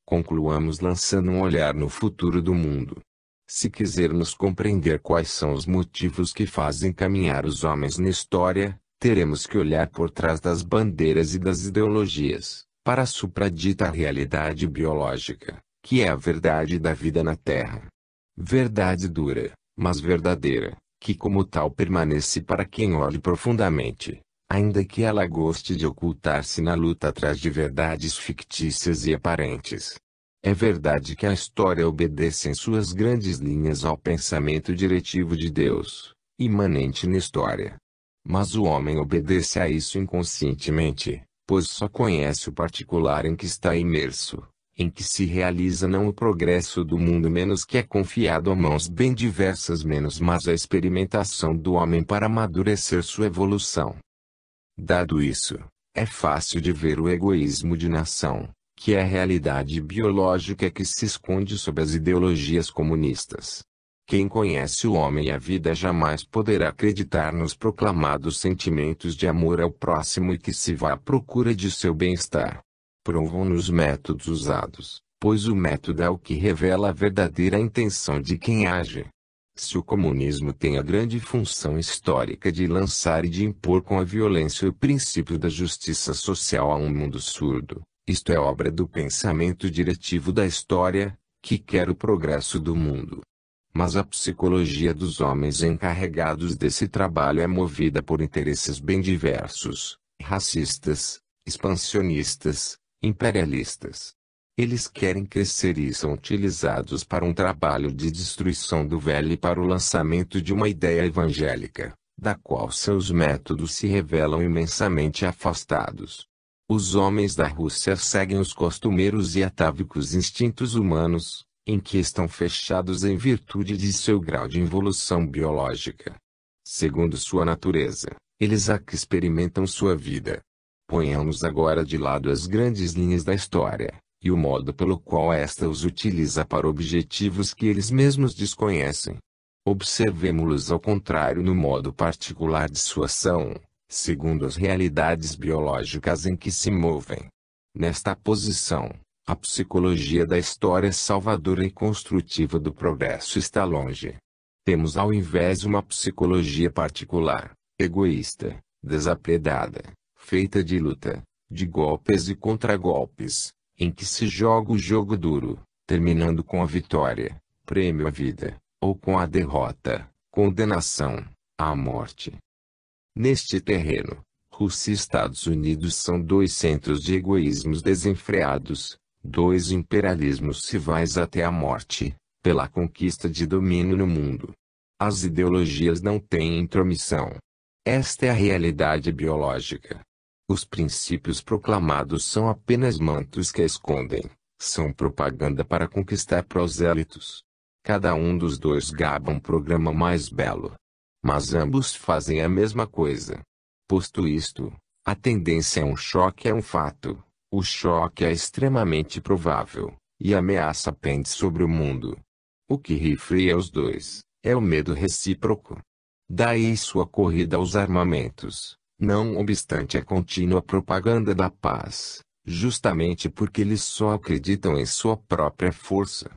Concluamos lançando um olhar no futuro do mundo. Se quisermos compreender quais são os motivos que fazem caminhar os homens na história, teremos que olhar por trás das bandeiras e das ideologias, para a supradita realidade biológica, que é a verdade da vida na Terra. Verdade dura, mas verdadeira, que como tal permanece para quem olhe profundamente, ainda que ela goste de ocultar-se na luta atrás de verdades fictícias e aparentes. É verdade que a história obedece em suas grandes linhas ao pensamento diretivo de Deus, imanente na história. Mas o homem obedece a isso inconscientemente, pois só conhece o particular em que está imerso, em que se realiza não o progresso do mundo menos que é confiado a mãos bem diversas menos mas a experimentação do homem para amadurecer sua evolução. Dado isso, é fácil de ver o egoísmo de nação, que é a realidade biológica que se esconde sob as ideologias comunistas. Quem conhece o homem e a vida jamais poderá acreditar nos proclamados sentimentos de amor ao próximo e que se vá à procura de seu bem-estar. Provam-nos métodos usados, pois o método é o que revela a verdadeira intenção de quem age. Se o comunismo tem a grande função histórica de lançar e de impor com a violência o princípio da justiça social a um mundo surdo, isto é obra do pensamento diretivo da história, que quer o progresso do mundo. Mas a psicologia dos homens encarregados desse trabalho é movida por interesses bem diversos, racistas, expansionistas, imperialistas. Eles querem crescer e são utilizados para um trabalho de destruição do velho e para o lançamento de uma ideia evangélica, da qual seus métodos se revelam imensamente afastados. Os homens da Rússia seguem os costumeiros e atávicos instintos humanos, em que estão fechados em virtude de seu grau de evolução biológica. Segundo sua natureza, eles aqui experimentam sua vida. Ponhamos agora de lado as grandes linhas da história, e o modo pelo qual esta os utiliza para objetivos que eles mesmos desconhecem. Observemo-los ao contrário no modo particular de sua ação, segundo as realidades biológicas em que se movem. Nesta posição, a psicologia da história salvadora e construtiva do progresso está longe. Temos ao invés uma psicologia particular, egoísta, desapredada, feita de luta, de golpes e contragolpes, em que se joga o jogo duro, terminando com a vitória, prêmio à vida, ou com a derrota, condenação, à morte. Neste terreno, Rússia e Estados Unidos são dois centros de egoísmos desenfreados, dois imperialismos rivais até a morte, pela conquista de domínio no mundo. As ideologias não têm intromissão. Esta é a realidade biológica. Os princípios proclamados são apenas mantos que a escondem, são propaganda para conquistar prosélitos. Cada um dos dois gaba um programa mais belo. Mas ambos fazem a mesma coisa. Posto isto, a tendência é um choque é um fato, o choque é extremamente provável, e a ameaça pende sobre o mundo. O que refreia os dois, é o medo recíproco. Daí sua corrida aos armamentos. Não obstante a contínua propaganda da paz, justamente porque eles só acreditam em sua própria força.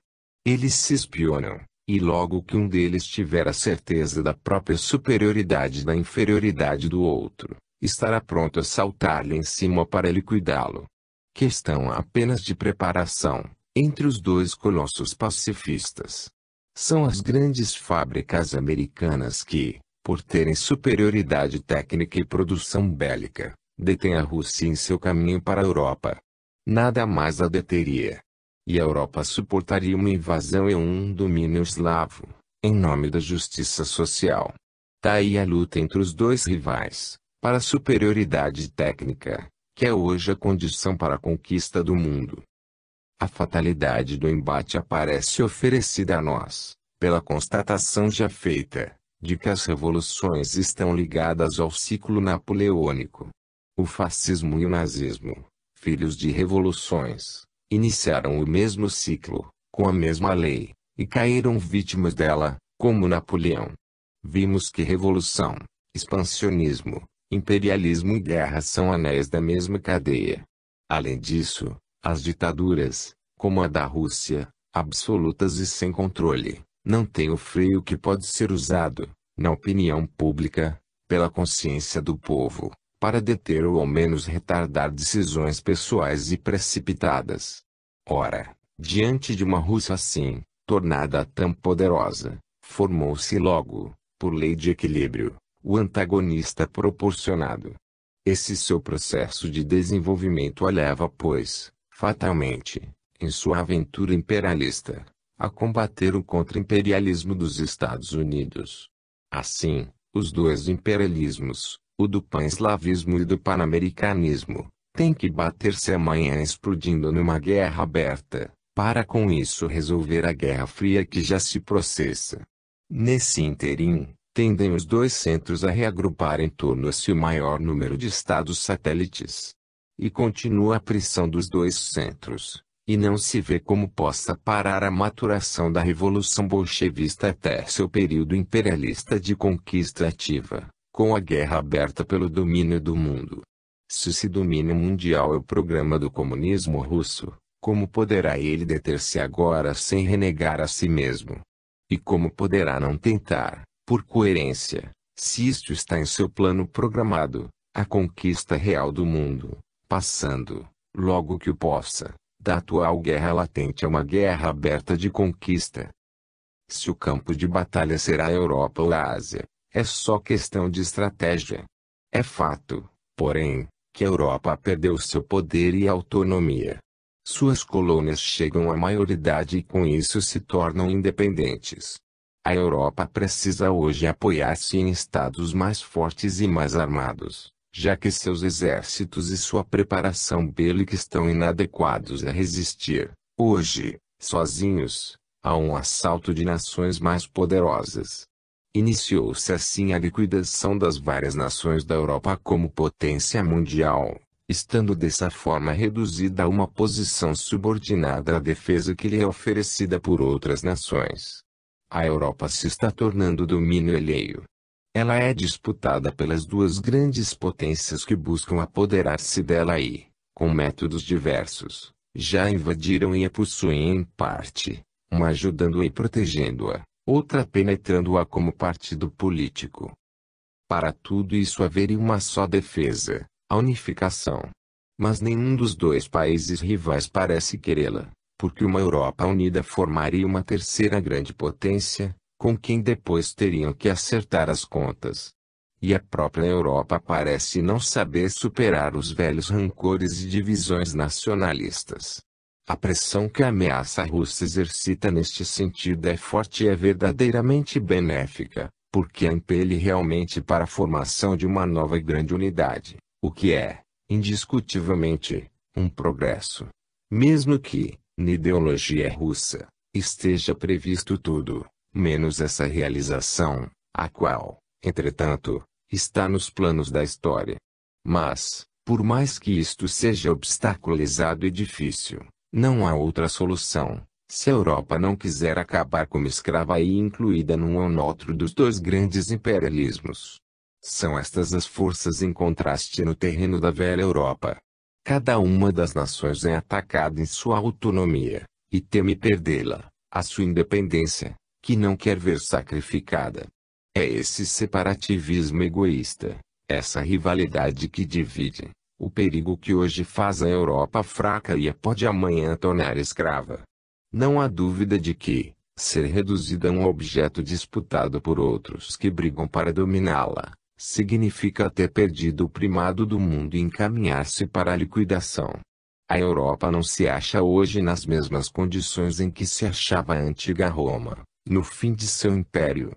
Eles se espionam, e logo que um deles tiver a certeza da própria superioridade e da inferioridade do outro, estará pronto a saltar-lhe em cima para liquidá-lo. Questão apenas de preparação, entre os dois colossos pacifistas. São as grandes fábricas americanas que, por terem superioridade técnica e produção bélica, detêm a Rússia em seu caminho para a Europa. Nada mais a deteria. E a Europa suportaria uma invasão e um domínio eslavo, em nome da justiça social. Daí a luta entre os dois rivais, para a superioridade técnica, que é hoje a condição para a conquista do mundo. A fatalidade do embate aparece oferecida a nós, pela constatação já feita, de que as revoluções estão ligadas ao ciclo napoleônico. O fascismo e o nazismo, filhos de revoluções, iniciaram o mesmo ciclo, com a mesma lei, e caíram vítimas dela, como Napoleão. Vimos que revolução, expansionismo, imperialismo e guerra são anéis da mesma cadeia. Além disso, as ditaduras, como a da Rússia, absolutas e sem controle, não têm o freio que pode ser usado, na opinião pública, pela consciência do povo, para deter ou ao menos retardar decisões pessoais e precipitadas. Ora, diante de uma Rússia assim, tornada tão poderosa, formou-se logo, por lei de equilíbrio, o antagonista proporcionado. Esse seu processo de desenvolvimento a leva, pois, fatalmente, em sua aventura imperialista, a combater o contra-imperialismo dos Estados Unidos. Assim, os dois imperialismos, o do pan-eslavismo e do pan-americanismo, têm que bater-se amanhã explodindo numa guerra aberta, para com isso resolver a Guerra Fria que já se processa. Nesse ínterim, tendem os dois centros a reagrupar em torno a si o maior número de estados satélites. E continua a pressão dos dois centros, e não se vê como possa parar a maturação da Revolução Bolchevista até seu período imperialista de conquista ativa, com a guerra aberta pelo domínio do mundo. Se esse domínio mundial é o programa do comunismo russo, como poderá ele deter-se agora sem renegar a si mesmo? E como poderá não tentar, por coerência, se isto está em seu plano programado, a conquista real do mundo, passando, logo que o possa, da atual guerra latente a uma guerra aberta de conquista? Se o campo de batalha será a Europa ou a Ásia, é só questão de estratégia. É fato, porém, que a Europa perdeu seu poder e autonomia. Suas colônias chegam à maioridade e com isso se tornam independentes. A Europa precisa hoje apoiar-se em estados mais fortes e mais armados, já que seus exércitos e sua preparação bélica estão inadequados a resistir, hoje, sozinhos, a um assalto de nações mais poderosas. Iniciou-se assim a liquidação das várias nações da Europa como potência mundial, estando dessa forma reduzida a uma posição subordinada à defesa que lhe é oferecida por outras nações. A Europa se está tornando domínio alheio. Ela é disputada pelas duas grandes potências que buscam apoderar-se dela e, com métodos diversos, já invadiram e a possuem em parte, uma ajudando-a e protegendo-a, outra penetrando-a como partido político. Para tudo isso haveria uma só defesa, a unificação. Mas nenhum dos dois países rivais parece querê-la, porque uma Europa unida formaria uma terceira grande potência, com quem depois teriam que acertar as contas. E a própria Europa parece não saber superar os velhos rancores e divisões nacionalistas. A pressão que a ameaça russa exercita neste sentido é forte e é verdadeiramente benéfica, porque a impele realmente para a formação de uma nova e grande unidade, o que é, indiscutivelmente, um progresso. Mesmo que, na ideologia russa, esteja previsto tudo, menos essa realização, a qual, entretanto, está nos planos da história. Mas, por mais que isto seja obstaculizado e difícil, não há outra solução, se a Europa não quiser acabar como escrava e incluída num ou noutro dos dois grandes imperialismos. São estas as forças em contraste no terreno da velha Europa. Cada uma das nações é atacada em sua autonomia, e teme perdê-la, a sua independência, que não quer ver sacrificada. É esse separativismo egoísta, essa rivalidade que divide, o perigo que hoje faz a Europa fraca e a pode amanhã tornar escrava. Não há dúvida de que, ser reduzida a um objeto disputado por outros que brigam para dominá-la, significa ter perdido o primado do mundo e encaminhar-se para a liquidação. A Europa não se acha hoje nas mesmas condições em que se achava a antiga Roma, no fim de seu império.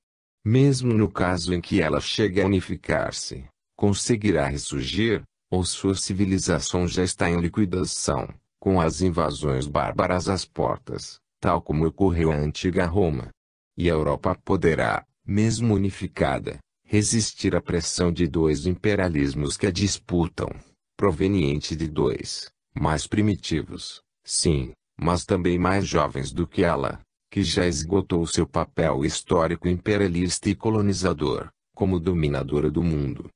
Mesmo no caso em que ela chegue a unificar-se, conseguirá ressurgir, ou sua civilização já está em liquidação, com as invasões bárbaras às portas, tal como ocorreu à antiga Roma. E a Europa poderá, mesmo unificada, resistir à pressão de dois imperialismos que a disputam, proveniente de dois, mais primitivos, sim, mas também mais jovens do que ela, que já esgotou seu papel histórico imperialista e colonizador, como dominadora do mundo.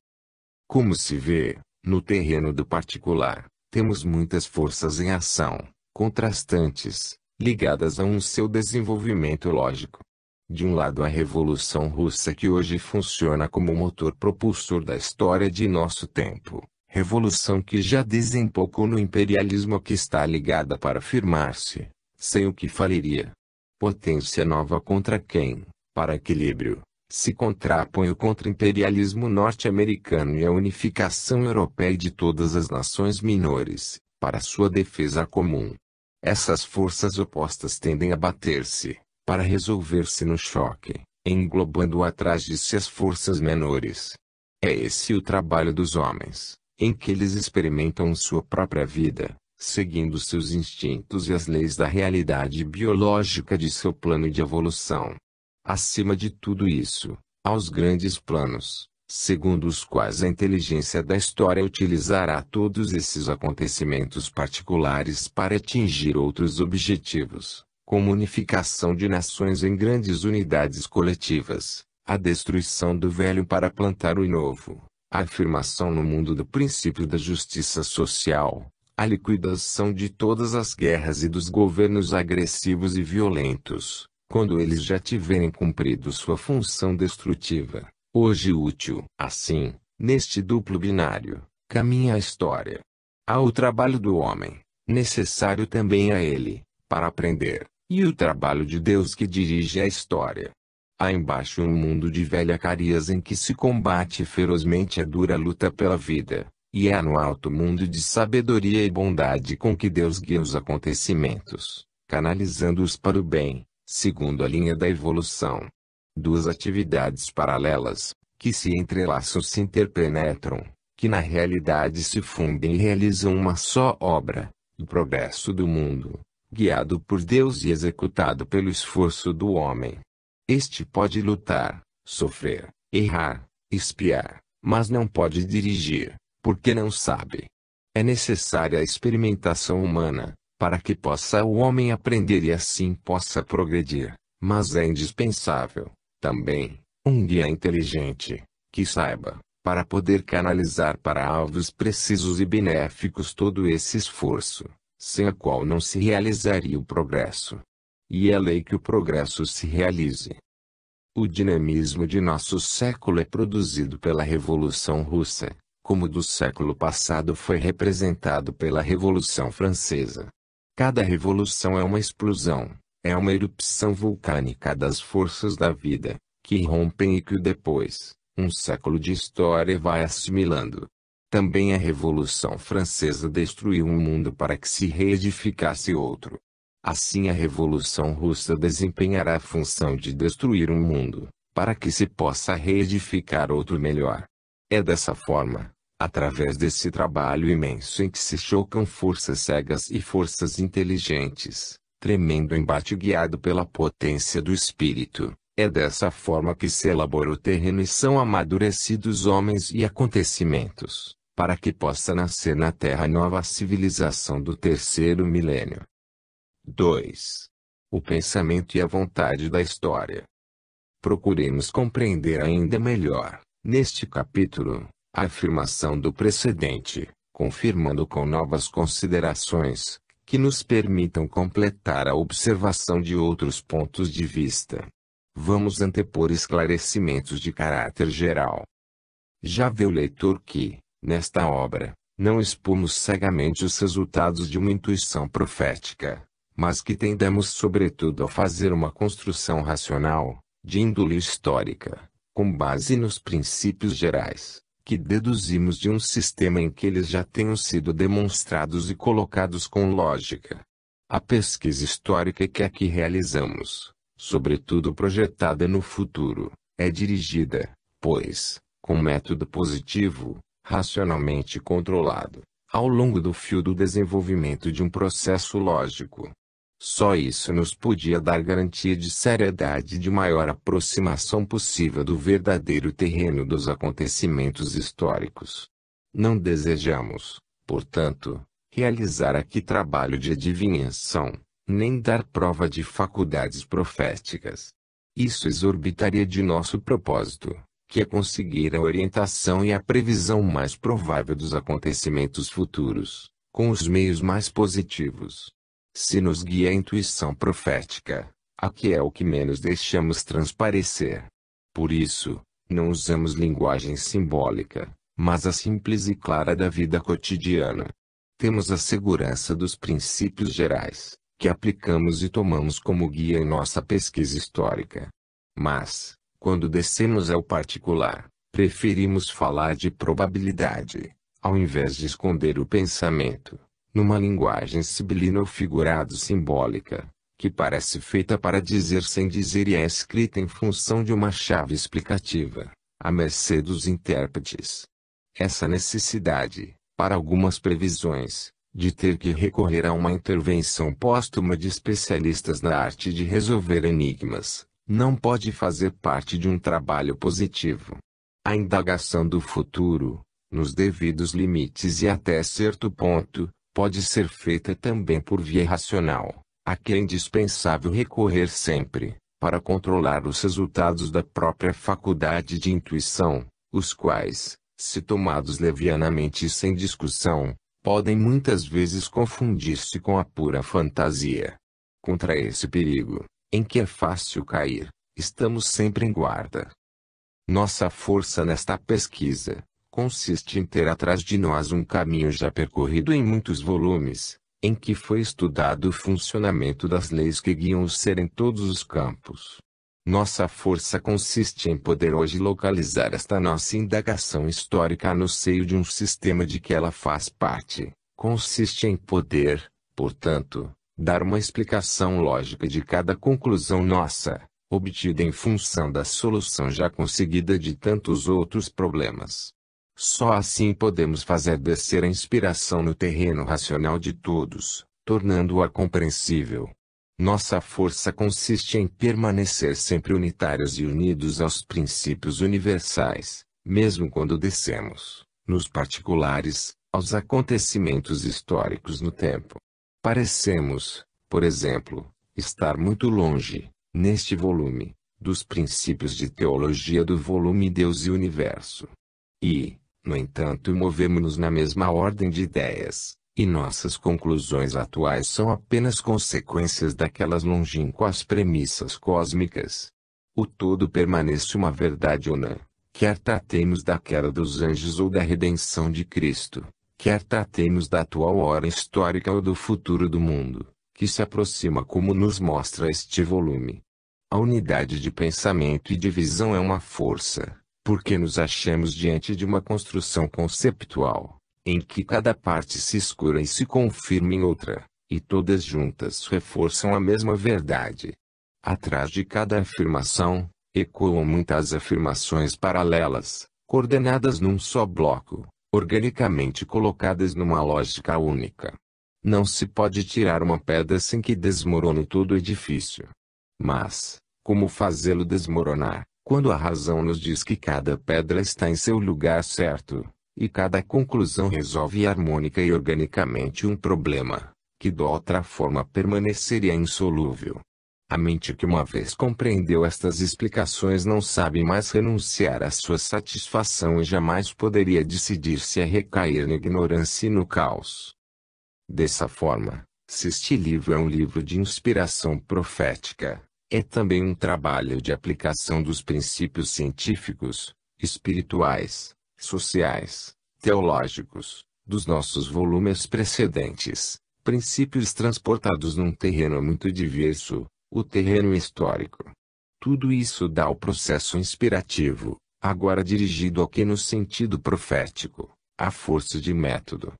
Como se vê, no terreno do particular, temos muitas forças em ação, contrastantes, ligadas a um seu desenvolvimento lógico. De um lado a Revolução Russa que hoje funciona como motor propulsor da história de nosso tempo, revolução que já desembocou no imperialismo que está ligada para firmar-se, sem o que faliria. Potência nova contra quem, para equilíbrio, se contrapõe o contra-imperialismo norte-americano e a unificação europeia de todas as nações menores, para sua defesa comum. Essas forças opostas tendem a bater-se, para resolver-se no choque, englobando atrás de si as forças menores. É esse o trabalho dos homens, em que eles experimentam sua própria vida, seguindo seus instintos e as leis da realidade biológica de seu plano de evolução. Acima de tudo isso, há os grandes planos, segundo os quais a inteligência da história utilizará todos esses acontecimentos particulares para atingir outros objetivos, como unificação de nações em grandes unidades coletivas, a destruição do velho para plantar o novo, a afirmação no mundo do princípio da justiça social, a liquidação de todas as guerras e dos governos agressivos e violentos, quando eles já tiverem cumprido sua função destrutiva, hoje útil. Assim, neste duplo binário, caminha a história. Há o trabalho do homem, necessário também a ele, para aprender, e o trabalho de Deus que dirige a história. Há embaixo um mundo de velhacarias em que se combate ferozmente a dura luta pela vida, e é no alto mundo de sabedoria e bondade com que Deus guia os acontecimentos, canalizando-os para o bem, segundo a linha da evolução. Duas atividades paralelas, que se entrelaçam se interpenetram, que na realidade se fundem e realizam uma só obra, o progresso do mundo, guiado por Deus e executado pelo esforço do homem. Este pode lutar, sofrer, errar, espiar, mas não pode dirigir, porque não sabe. É necessária a experimentação humana, para que possa o homem aprender e assim possa progredir, mas é indispensável, também, um guia inteligente, que saiba, para poder canalizar para alvos precisos e benéficos todo esse esforço, sem a qual não se realizaria o progresso. E é lei que o progresso se realize. O dinamismo de nosso século é produzido pela Revolução Russa, como do século passado foi representado pela Revolução Francesa. Cada revolução é uma explosão, é uma erupção vulcânica das forças da vida, que rompem e que depois, um século de história vai assimilando. Também a Revolução Francesa destruiu um mundo para que se reedificasse outro. Assim a Revolução Russa desempenhará a função de destruir um mundo, para que se possa reedificar outro melhor. É dessa forma, através desse trabalho imenso em que se chocam forças cegas e forças inteligentes, tremendo embate guiado pela potência do espírito, é dessa forma que se elabora o terreno e são amadurecidos homens e acontecimentos, para que possa nascer na Terra a nova civilização do terceiro milênio. 2. O pensamento e a vontade da história. Procuremos compreender ainda melhor, neste capítulo, a afirmação do precedente, confirmando com novas considerações, que nos permitam completar a observação de outros pontos de vista. Vamos antepor esclarecimentos de caráter geral. Já vê o leitor que, nesta obra, não expomos cegamente os resultados de uma intuição profética, mas que tendemos sobretudo a fazer uma construção racional, de índole histórica, com base nos princípios gerais, que deduzimos de um sistema em que eles já tenham sido demonstrados e colocados com lógica. A pesquisa histórica que aqui realizamos, sobretudo projetada no futuro, é dirigida, pois, com método positivo, racionalmente controlado, ao longo do fio do desenvolvimento de um processo lógico. Só isso nos podia dar garantia de seriedade e de maior aproximação possível do verdadeiro terreno dos acontecimentos históricos. Não desejamos, portanto, realizar aqui trabalho de adivinhação, nem dar prova de faculdades proféticas. Isso exorbitaria de nosso propósito, que é conseguir a orientação e a previsão mais provável dos acontecimentos futuros, com os meios mais positivos. Se nos guia a intuição profética, aqui é o que menos deixamos transparecer. Por isso, não usamos linguagem simbólica, mas a simples e clara da vida cotidiana. Temos a segurança dos princípios gerais, que aplicamos e tomamos como guia em nossa pesquisa histórica. Mas, quando descemos ao particular, preferimos falar de probabilidade, ao invés de esconder o pensamento, numa linguagem sibilina ou figurado-simbólica, que parece feita para dizer sem dizer e é escrita em função de uma chave explicativa, à mercê dos intérpretes. Essa necessidade, para algumas previsões, de ter que recorrer a uma intervenção póstuma de especialistas na arte de resolver enigmas, não pode fazer parte de um trabalho positivo. A indagação do futuro, nos devidos limites e até certo ponto, pode ser feita também por via racional, a que é indispensável recorrer sempre, para controlar os resultados da própria faculdade de intuição, os quais, se tomados levianamente e sem discussão, podem muitas vezes confundir-se com a pura fantasia. Contra esse perigo, em que é fácil cair, estamos sempre em guarda. Nossa força nesta pesquisa consiste em ter atrás de nós um caminho já percorrido em muitos volumes, em que foi estudado o funcionamento das leis que guiam o ser em todos os campos. Nossa força consiste em poder hoje localizar esta nossa indagação histórica no seio de um sistema de que ela faz parte. Consiste em poder, portanto, dar uma explicação lógica de cada conclusão nossa, obtida em função da solução já conseguida de tantos outros problemas. Só assim podemos fazer descer a inspiração no terreno racional de todos, tornando-a compreensível. Nossa força consiste em permanecer sempre unitários e unidos aos princípios universais, mesmo quando descemos, nos particulares, aos acontecimentos históricos no tempo. Parecemos, por exemplo, estar muito longe, neste volume, dos princípios de teologia do volume Deus e Universo. E, no entanto, movemos-nos na mesma ordem de ideias, e nossas conclusões atuais são apenas consequências daquelas longínquas premissas cósmicas. O todo permanece uma verdade unã, quer tratemos da queda dos anjos ou da redenção de Cristo, quer tratemos da atual hora histórica ou do futuro do mundo, que se aproxima como nos mostra este volume. A unidade de pensamento e de visão é uma força, porque nos achamos diante de uma construção conceptual, em que cada parte se escura e se confirma em outra, e todas juntas reforçam a mesma verdade. Atrás de cada afirmação, ecoam muitas afirmações paralelas, coordenadas num só bloco, organicamente colocadas numa lógica única. Não se pode tirar uma pedra sem que desmorone todo o edifício. Mas, como fazê-lo desmoronar, quando a razão nos diz que cada pedra está em seu lugar certo, e cada conclusão resolve harmônica e organicamente um problema, que de outra forma permaneceria insolúvel? A mente que uma vez compreendeu estas explicações não sabe mais renunciar à sua satisfação e jamais poderia decidir-se a recair na ignorância e no caos. Dessa forma, se este livro é um livro de inspiração profética, é também um trabalho de aplicação dos princípios científicos, espirituais, sociais, teológicos, dos nossos volumes precedentes, princípios transportados num terreno muito diverso, o terreno histórico. Tudo isso dá ao processo inspirativo, agora dirigido ao que no sentido profético, a força de método.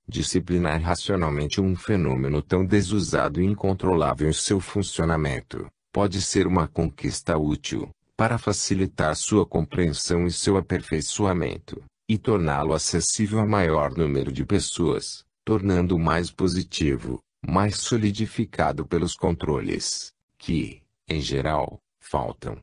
Disciplinar racionalmente um fenômeno tão desusado e incontrolável em seu funcionamento, pode ser uma conquista útil, para facilitar sua compreensão e seu aperfeiçoamento, e torná-lo acessível a maior número de pessoas, tornando-o mais positivo, mais solidificado pelos controles, que, em geral, faltam.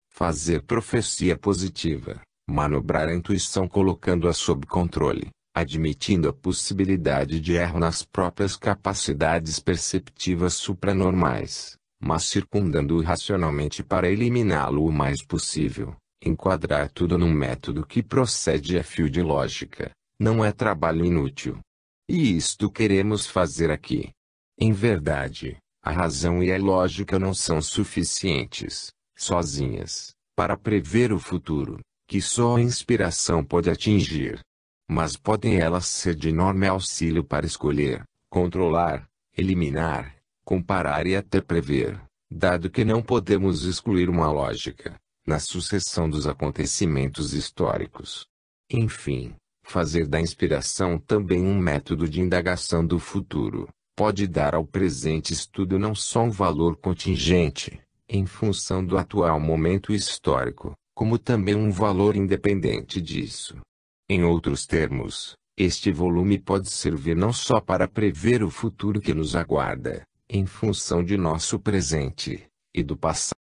Fazer profecia positiva, manobrar a intuição colocando-a sob controle, admitindo a possibilidade de erro nas próprias capacidades perceptivas supranormais, mas circundando-o racionalmente para eliminá-lo o mais possível, enquadrar tudo num método que procede a fio de lógica, não é trabalho inútil. E isto queremos fazer aqui. Em verdade, a razão e a lógica não são suficientes, sozinhas, para prever o futuro, que só a inspiração pode atingir. Mas podem elas ser de enorme auxílio para escolher, controlar, eliminar, comparar e até prever, dado que não podemos excluir uma lógica, na sucessão dos acontecimentos históricos. Enfim, Fazer da inspiração também um método de indagação do futuro, pode dar ao presente estudo não só um valor contingente, em função do atual momento histórico, como também um valor independente disso. Em outros termos, este volume pode servir não só para prever o futuro que nos aguarda, em função de nosso presente e do passado,